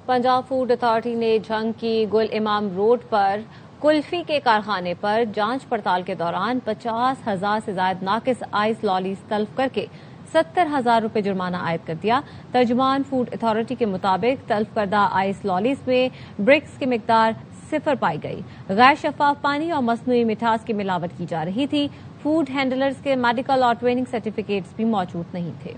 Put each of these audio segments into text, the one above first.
Punjab food authority ने झंग की गुल इमाम रोड पर कुल्फी के कारखाने पर जांच पड़ताल के दौरान 50,000 से ज्यादा नाकिस आइस लॉलीज तल्फ करके 70,000 रुपए जुर्माना आयद कर दिया। तर्जुमान फूड अथॉरिटी के मुताबिक तल्फ करदा आइस लॉलीज में ब्रिक्स की मिकदार 0 पाई गई। गैर शफाफ पानी और मसनूई मिठास की मिलावट की जा रही थी। फूड हैंडलर्स के मेडिकल और ट्रेनिंग सर्टिफिकेट्स भी मौजूद नहीं थे।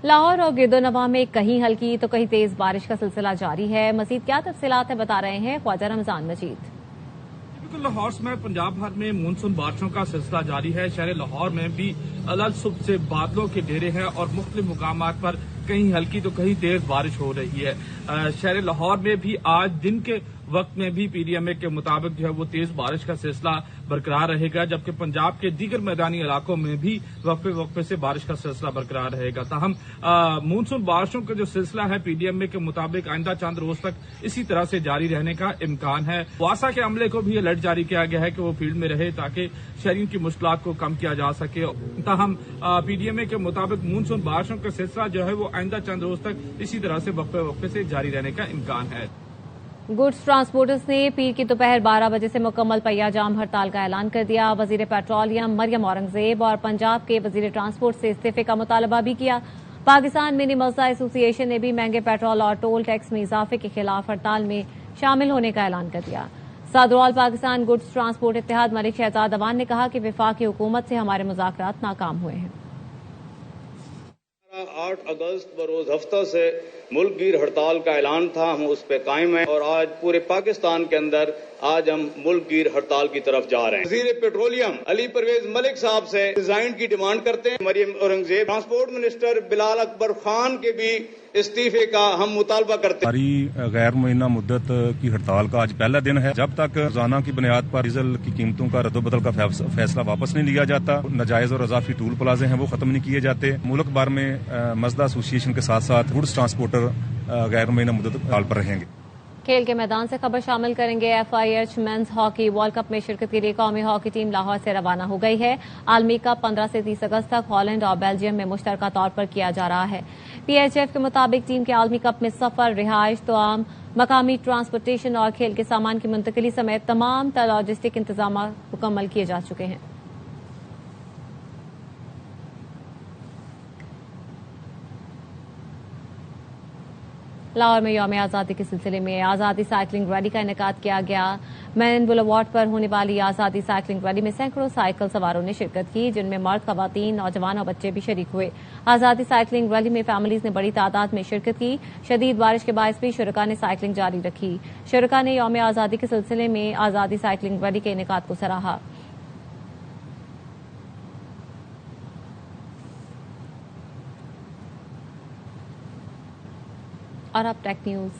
लाहौर और गिरदोनवा में कहीं हल्की तो कहीं तेज बारिश का सिलसिला जारी है। मजीद क्या तफसीलात है बता रहे हैं ख्वाजा रमजान मजीद। बिल्कुल, लाहौर में पंजाब भर में मानसून बारिशों का सिलसिला जारी है। शहर लाहौर में भी अलग सुबह से बादलों के घेरे हैं और मुख्तलिफ मुकामात पर कहीं हल्की तो कहीं तेज बारिश हो रही है। शहर लाहौर में भी आज दिन के वक्त में भी पीडीएमए के मुताबिक जो है वो तेज बारिश का सिलसिला बरकरार रहेगा, जबकि पंजाब के दीगर मैदानी इलाकों में भी वक्फे वक्फे से बारिश का सिलसिला बरकरार रहेगा। ताहम मानसून बारिशों का जो सिलसिला है पीडीएमए के मुताबिक आइंदा चंद रोज तक इसी तरह से जारी रहने का इम्कान है। वासा के अमले को भी अलर्ट जारी किया गया है कि वो फील्ड में रहे ताकि शहरियों की मुश्किलात को कम किया जा सके। ताहम पीडीएमए के मुताबिक मानसून बारिशों का सिलसिला जो है वो आइंदा चंद रोज तक इसी तरह से वक्फे वक्फे से जारी रहने का इम्कान है। गुड्स ट्रांसपोर्टर्स ने पीर की दोपहर 12 बजे से मुकम्मल पहिया जाम हड़ताल का ऐलान कर दिया। वजीर पेट्रोलियम मरियम औरंगजेब और पंजाब के वजीर ट्रांसपोर्ट से इस्तीफे का मुतालबा भी किया। पाकिस्तान मिनी मजदा एसोसिएशन ने भी महंगे पेट्रोल और टोल टैक्स में इजाफे के खिलाफ हड़ताल में शामिल होने का ऐलान कर दिया। सदर पाकिस्तान गुड्स ट्रांसपोर्ट इत्तेहाद मलिक शहजाद अवान ने कहा कि वफाकी हुकूमत से हमारे मुज़ाकरात नाकाम हुए हैं। 8 अगस्त बरोज हफ्ता से मुल्क गिर हड़ताल का ऐलान था, हम उस पर कायम हैं और आज पूरे पाकिस्तान के अंदर आज हम मुल्क गिर हड़ताल की तरफ जा रहे हैं। वजीर पेट्रोलियम अली परवेज मलिक साहब से रिजाइन की डिमांड करते हैं। मरियम औरंगजेब, ट्रांसपोर्ट मिनिस्टर बिलाल अकबर खान के भी इस्तीफे का हम मुतालबा करते हैं। हमारी गैर मुइन्ना मुद्दत की हड़ताल का आज पहला दिन है। जब तक रोजाना की बुनियाद पर डीजल की कीमतों का रद्दोबदल का फैसला वापस नहीं लिया जाता, नाजायज और अजाफी टूल प्लाजे हैं वो खत्म नहीं किए जाते, मुल्क भर में मजदा एसोसिएशन के साथ साथ गुड्स ट्रांसपोर्टर गैर मुइन्ना मुद्दत हड़ताल पर रहेंगे। खेल के मैदान से खबर शामिल करेंगे। FIH men's hockey world cup में शिरकत के लिए कौमी हॉकी टीम लाहौर से रवाना हो गई है। आलमी कप 15 से 30 अगस्त तक हॉलैंड और बेल्जियम में मुश्तरका तौर पर किया जा रहा है। PHF के मुताबिक टीम के आलमी कप में सफर, रिहाइश, तोआम, मकामी ट्रांसपोर्टेशन और खेल के सामान की मुंतकिली समेत तमाम लॉजिस्टिक इंतजाम मुकम्मल किए जा चुके हैं। लाहौर में यौम आज़ादी के सिलसिले में आज़ादी साइकिलिंग रैली का इनेकाद किया गया। मैन बुलेवार्ड पर होने वाली आज़ादी साइकिलिंग रैली में सैकड़ों साइकिल सवारों ने शिरकत की, जिनमें मर्द, खवातीन, नौजवान और बच्चे भी शरीक हुए। आज़ादी साइकिलिंग रैली में फैमिलीज ने बड़ी तादाद में शिरकत की। शदीद बारिश के बायस भी शुरका ने साइकिलिंग जारी रखी। शुरका ने यौम आज़ादी के सिलसिले में आज़ादी साइकिलिंग रैली के इनेकाद को सराहा। और अब टेक न्यूज।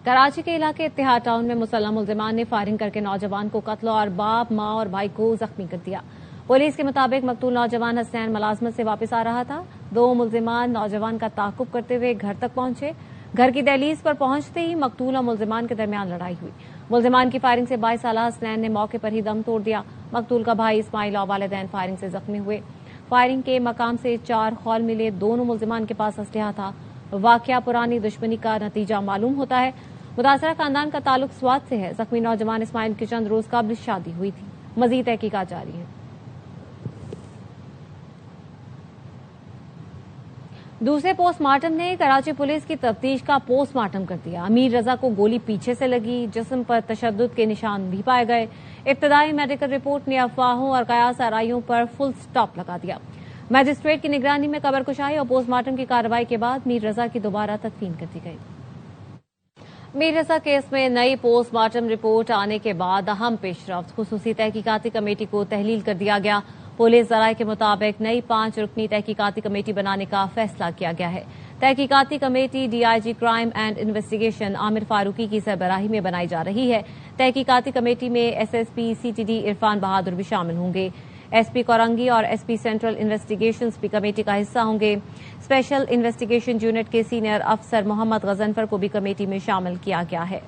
कराची के इलाके इत्तेहाद टाउन में मुसल्लम मुल्जिमान ने फायरिंग करके नौजवान को कत्ल और बाप, मां और भाई को जख्मी कर दिया। पुलिस के मुताबिक मकतूल नौजवान हसनैन मुलाजमत से वापस आ रहा था। 2 मुल्जिमान नौजवान का ताकुब करते हुए घर तक पहुंचे। घर की दहलीज पर पहुंचते ही मकतूल और मुल्जिमान के दरमियान लड़ाई हुई। मुल्जिमान की फायरिंग से 22 साल हसनैन ने मौके पर ही दम तोड़ दिया। मकतूल का भाई इस्माइल और वालिदैन फायरिंग से जख्मी हुए। फायरिंग के मकाम से 4 खौल मिले। दोनों मुल्जिमान के पास असलहा था। वाकया पुरानी दुश्मनी का नतीजा मालूम होता है। मुतासरा खानदान का ताल्लुक स्वात से है। जख्मी नौजवान इस्माइल की चंद रोज कबल शादी हुई थी। मजीद तहकीकात जारी है। दूसरे पोस्टमार्टम ने कराची पुलिस की तफ्तीश का पोस्टमार्टम कर दिया। अमीर रजा को गोली पीछे से लगी। जिस्म पर तशद्दुद के निशान भी पाए गए। इब्तदाई मेडिकल रिपोर्ट ने अफवाहों और कयास आराइयों पर फुल स्टॉप लगा दिया। मजिस्ट्रेट की निगरानी में कबर कुशाई और पोस्टमार्टम की कार्रवाई के बाद मीर रजा की दोबारा तदफीन कर दी गई। मीर रजा केस में नई पोस्टमार्टम रिपोर्ट आने के बाद अहम पेशरफ्त खुसूसी तहकीकाती कमेटी को तहलील कर दिया गया। पुलिस जराये के मुताबिक नई 5 रुकनी तहकीकाती कमेटी बनाने का फैसला किया गया है। तहकीकाती committee DIG crime and investigation Aamir Farooqui की सरबराही में बनाई जा रही है। तहकीकाती कमेटी में SSP CTD इरफान बहादुर भी शामिल होंगे। SP कोरंगी और SP सेंट्रल इन्वेस्टिगेशंस भी कमेटी का हिस्सा होंगे। स्पेशल इन्वेस्टिगेशन यूनिट के सीनियर अफसर मोहम्मद गजनफर को भी कमेटी में शामिल किया गया है।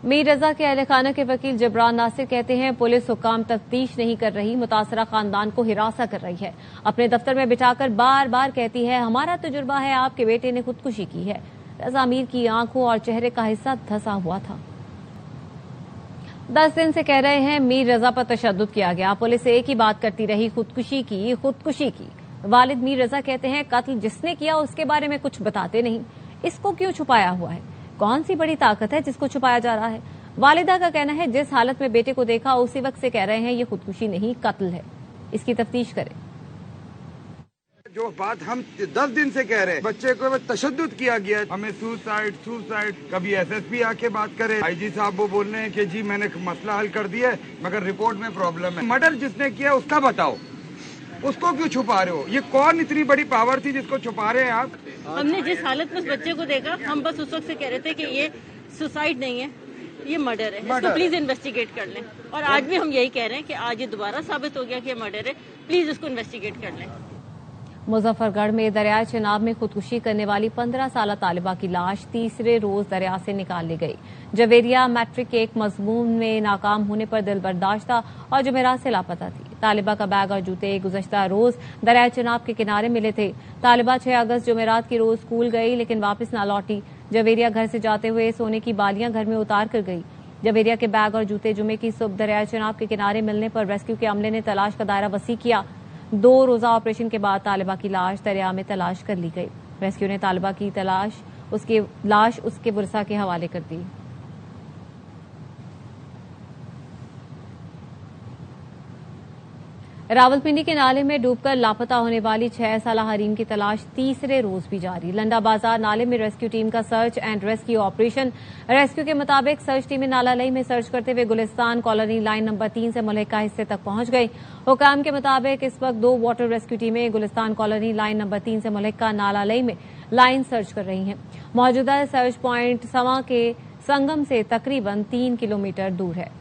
मीर रजा के अहल खाना के वकील जबरान नासिर कहते हैं पुलिस हुकाम तफ्तीश नहीं कर रही, मुतासरा खानदान को हिरासा कर रही है। अपने दफ्तर में बिठाकर बार बार कहती है हमारा तजुर्बा है आपके बेटे ने खुदकुशी की है। रजा मीर की आंखों और चेहरे का हिस्सा धंसा हुआ था। 10 दिन से कह रहे हैं मीर रजा पर तशद्दुद किया गया, पुलिस एक ही बात करती रही खुदकुशी की। वालिद मीर रजा कहते हैं कत्ल जिसने किया उसके बारे में कुछ बताते नहीं, इसको क्यों छुपाया हुआ है? कौन सी बड़ी ताकत है जिसको छुपाया जा रहा है? वालिदा का कहना है जिस हालत में बेटे को देखा उसी वक्त से कह रहे हैं ये खुदकुशी नहीं कत्ल है, इसकी तफ्तीश करें। जो बात हम 10 दिन से कह रहे हैं, बच्चे को तशद्दुद किया गया, हमें सुसाइड कभी एसएसपी आके बात करे, आईजी साहब वो बोल रहे हैं कि जी मैंने मसला हल कर दिया है मगर रिपोर्ट में प्रॉब्लम है। मर्डर जिसने किया उसका बताओ, उसको क्यों छुपा रहे हो? ये कौन इतनी बड़ी पावर थी जिसको छुपा रहे हैं आप? हमने जिस हालत में उस बच्चे को देखा, हम बस उस वक्त से कह रहे थे कि ये सुसाइड नहीं है, ये मर्डर है, इसको प्लीज इन्वेस्टिगेट कर लें। और आज भी हम यही कह रहे हैं कि आज ये दोबारा साबित हो गया कि ये मर्डर है, प्लीज इसको इन्वेस्टिगेट कर लें। मुजफ्फरगढ़ में दरियाए चिनाब में खुदकुशी करने वाली 15 साला तालिबा की लाश तीसरे रोज दरिया से निकाल ली गई। जवेरिया मैट्रिक के एक मजमून में नाकाम होने पर दिल बर्दाश्त था और जुमेरात से लापता थी। तालिबा का बैग और जूते गुज़श्ता रोज दरियाए चिनाब के किनारे मिले थे। तालिबा 6 अगस्त जुमेरात की रोज स्कूल गई लेकिन वापस ना लौटी। जवेरिया घर से जाते हुए सोने की बालियां घर में उतार कर गई। जवेरिया के बैग और जूते जुमे की सुबह दरियाए चिनाब के किनारे मिलने पर रेस्क्यू के अमले ने तलाश का दायरा वसी किया। 2 रोजा ऑपरेशन के बाद तालिबा की लाश दरिया में तलाश कर ली गई। रेस्क्यू ने तालिबा की लाश उसके वरसा के हवाले कर दी। रावलपिंडी के नाले में डूबकर लापता होने वाली 6 साला हरीम की तलाश तीसरे रोज भी जारी। लंडा बाजार नाले में रेस्क्यू टीम का search and rescue operation. Rescue के मुताबिक सर्च टीमें नाला लई में सर्च करते हुए गुलिस्तान कॉलोनी लाइन नंबर 3 से मुल्हिका हिस्से तक पहुंच गई। हुकाम के मुताबिक इस वक्त 2 वाटर रेस्क्यू टीमें गुलिस्तान कॉलोनी लाइन नंबर 3 से मुल्हिका नाला लई में लाइन सर्च कर रही हैं। मौजूदा सर्च प्वाइंट सवा के संगम से तकरीबन 3 किलोमीटर दूर है।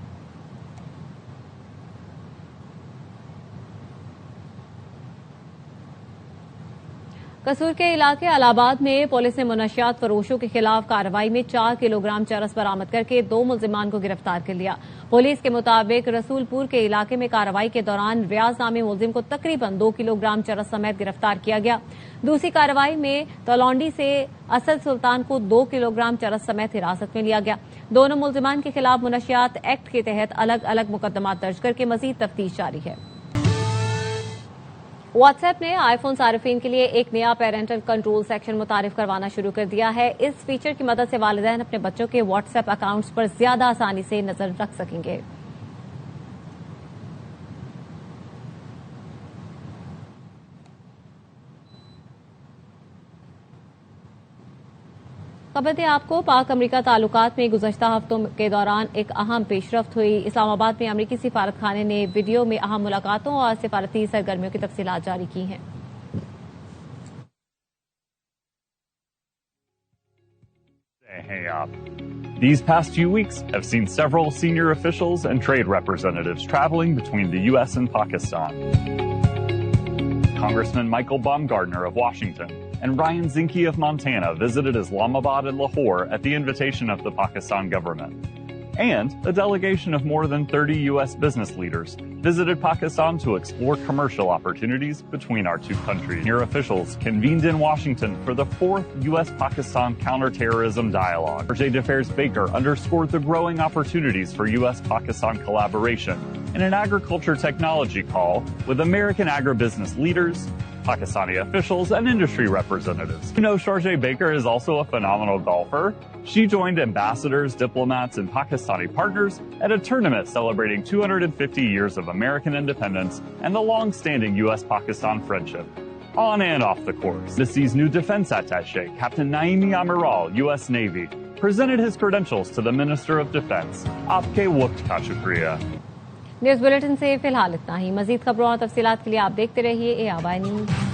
कसूर के इलाके अलाहाबाद में पुलिस ने मुनशियात फरोशों के खिलाफ कार्रवाई में 4 किलोग्राम चरस बरामद करके 2 मुल्जिमान को गिरफ्तार कर लिया। पुलिस के मुताबिक रसूलपुर के इलाके में कार्रवाई के दौरान रियाज नामी मुल्जिम को तकरीबन 2 किलोग्राम चरस समेत गिरफ्तार किया गया। दूसरी कार्रवाई में तलौंडी से असद सुल्तान को 2 किलोग्राम चरस समेत हिरासत में लिया गया। दोनों मुल्जिमान के खिलाफ मुनशियात एक्ट के तहत अलग अलग मुकदमा दर्ज करके मजीद तफ्तीश जारी है। व्हाट्सएप ने आईफोन सारिफीन के लिए एक नया पेरेंटल कंट्रोल सेक्शन मुतारिफ करवाना शुरू कर दिया है। इस फीचर की मदद से वालिदैन अपने बच्चों के व्हाट्सएप अकाउंट्स पर ज्यादा आसानी से नजर रख सकेंगे। खबर दें आपको, पाक अमरीका ताल्लुकात में गुज़श्ता हफ्तों के दौरान एक अहम पेशरफ्त हुई। इस्लामाबाद में अमरीकी सिफारत खाने ने वीडियो में अहम मुलाकातों और सिफारती सरगर्मियों की तफसीलात जारी की हैं। These past few weeks have seen several senior officials and trade representatives traveling between the U.S. and Pakistan. Congressman Michael Baumgardner of Washington and Ryan Zinke of Montana visited Islamabad and Lahore at the invitation of the Pakistan government. And a delegation of more than 30 U.S. business leaders visited Pakistan to explore commercial opportunities between our two countries. Senior officials convened in Washington for the 4th U.S.-Pakistan counterterrorism dialogue. Secretary of Affairs Baker underscored the growing opportunities for U.S.-Pakistan collaboration in an agriculture technology call with American agribusiness leaders, Pakistani officials, and industry representatives. You know, Sharjeh Baker is also a phenomenal golfer. She joined ambassadors, diplomats, and Pakistani partners at a tournament celebrating 250 years of American independence and the long-standing U.S.-Pakistan friendship, on and off the course. Tennessee's new defense attaché, Captain Naimi Amiral, U.S. Navy, presented his credentials to the Minister of Defense. Aapke waqt ka shukriya. News bulletin से फिलहाल इतना ही। मजीद खबरों और तफसीलात के लिए आप देखते रहिए ARY न्यूज।